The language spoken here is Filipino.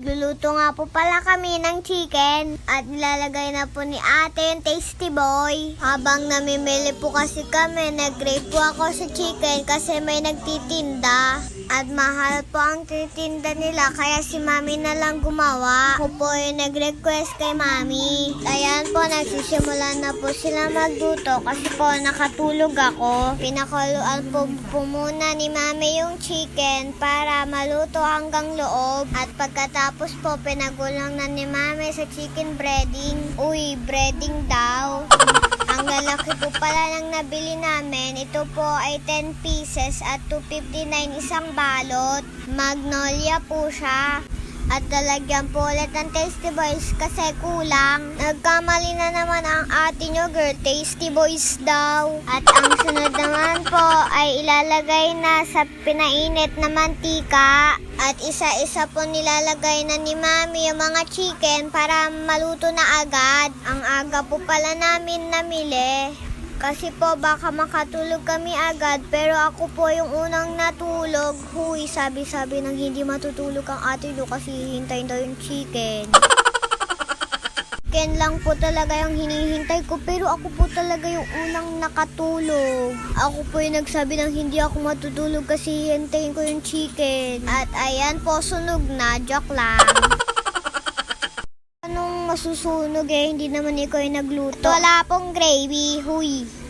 Luluto nga po pala kami ng chicken at nilalagay na po ni ate yung tasty boy. Habang namimili po kasi kami, nag-grade po ako sa chicken kasi may nagtitinda. At mahal po ang titinda nila kaya si mami na lang gumawa. Ako po yung nag-request kay mami. Ayan po, nagsisimula na po sila magluto kasi po nakatulog ako. Pinakuluan po muna ni mami yung chicken para maluto hanggang loob. At pagkatapos po, pinagulang na ni mami sa chicken breading. Uy, breading daw. Ang lalaki po pala ng nabili namin, ito po ay 10 pieces at 259 isang balot. Magnolia po siya. At lalagyan po ulit ng Tasty Boys kasi kulang. Nagkamali na naman ang ate nyo, girl. Tasty Boys daw. At ang sunod naman po ay ilalagay na sa pinainit na mantika. At isa-isa po nilalagay na ni mami yung mga chicken para maluto na agad. Ang aga po pala namin namili. Kasi po baka makatulog kami agad pero ako po yung unang natulog. Huy, sabi-sabi nang hindi matutulog ang ate nyo kasi hintayin daw yung chicken. Chicken lang po talaga yung hinihintay ko pero ako po talaga yung unang nakatulog. Ako po yung nagsabi ng hindi ako matutulog kasi hintayin ko yung chicken. At ayan po, sunog na. Joke lang. Anong masusunog eh? Hindi naman ikaw yung nagluto. Wala pong gravy. Huy.